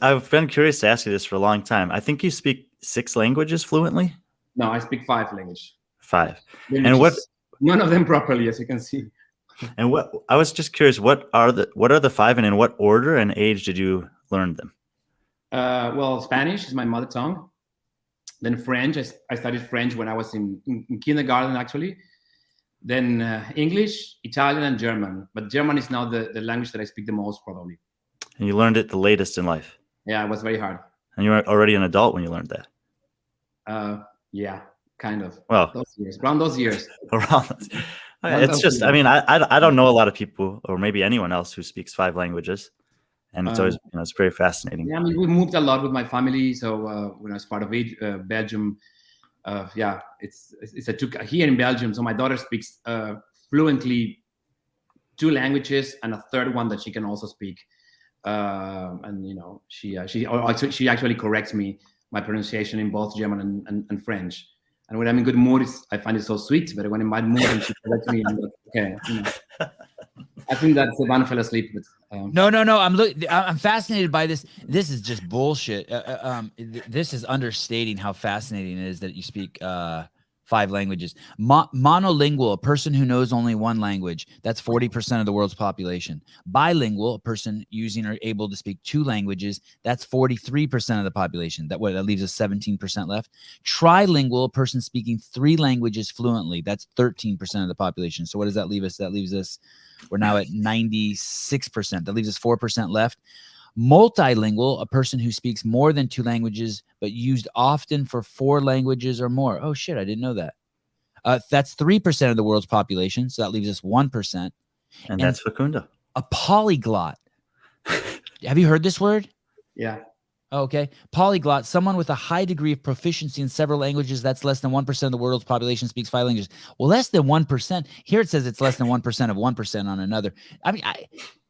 I've been curious to ask you this for a long time. I think you speak 6 languages fluently? No, I speak 5 languages. 5. And what none of them properly, as you can see. And what I was just curious, what are the 5, and in what order and age did you learn them? Well, Spanish is my mother tongue. Then French. I studied French when I was in kindergarten, actually. Then English, Italian, and German. But German is now the language that I speak the most, probably. And you learned it the latest in life? Yeah, it was very hard. And you were already an adult when you learned that? Yeah, kind of. Well, around those years. It's just, I mean, I don't know a lot of people, or maybe anyone else, who speaks 5 languages. And it's always, it's very fascinating. Yeah, I mean, we moved a lot with my family. So when I was part of it, Belgium, it's here in Belgium. So my daughter speaks fluently 2 languages and a third one that she can also speak. And she actually corrects me my pronunciation in both German and French. And when I'm in good mood, I find it so sweet. But when I'm in bad mood, and she corrects me, I'm like, okay. I think that Sevan fell asleep. But, No. I'm fascinated by this. This is just bullshit. This is understating how fascinating it is that you speak 5 languages. Monolingual, a person who knows only one language. That's 40% of the world's population. Bilingual, a person using or able to speak 2 languages. That's 43% of the population. That leaves us 17% left. Trilingual, a person speaking 3 languages fluently. That's 13% of the population. So what does that leave us? That leaves us, we're now at 96%. That leaves us 4% left. Multilingual, a person who speaks more than 2 languages, but used often for 4 languages or more. Oh, shit, I didn't know that. That's 3% of the world's population, so that leaves us 1%. And that's Facundo. A polyglot. Have you heard this word? Yeah. Okay. Polyglot, someone with a high degree of proficiency in several languages. That's less than 1% of the world's population speaks 5 languages. Well, less than 1%. Here it says it's less than 1% of 1% on another. I mean,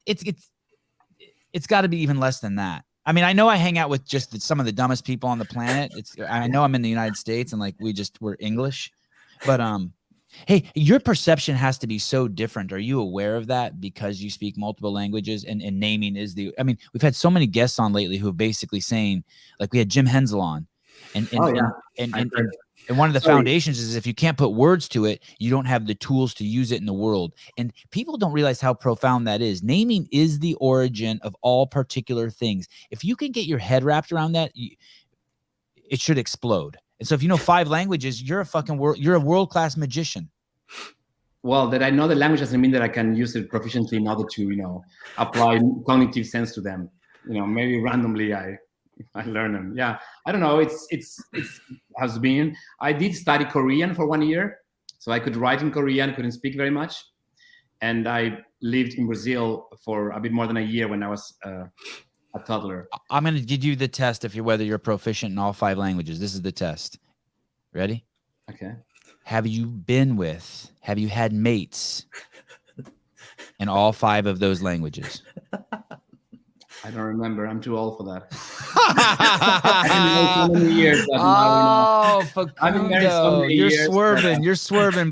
it's got to be even less than that. I mean, I know I hang out with just some of the dumbest people on the planet. I know I'm in the United States and like we're English, but hey, your perception has to be so different. Are you aware of that because you speak multiple languages and naming is I mean, we've had so many guests on lately who are basically saying, like we had Jim Hensel on and one of the foundations is if you can't put words to it, you don't have the tools to use it in the world. And people don't realize how profound that is. Naming is the origin of all particular things. If you can get your head wrapped around that, it should explode. And so if you know 5 languages, you're a world-class magician. Well, that I know the language doesn't mean that I can use it proficiently in order to, apply cognitive sense to them. Maybe randomly I learn them. Yeah, I don't know. It has been. I did study Korean for 1 year, so I could write in Korean, couldn't speak very much, and I lived in Brazil for a bit more than a year when I was a toddler. I'm going to give you the test whether you're proficient in all 5 languages. This is the test. Ready? Okay. Have you had mates in all 5 of those languages? I don't remember. I'm too old for that. I've been married so many years. Facundo, you're swerving. You're swerving.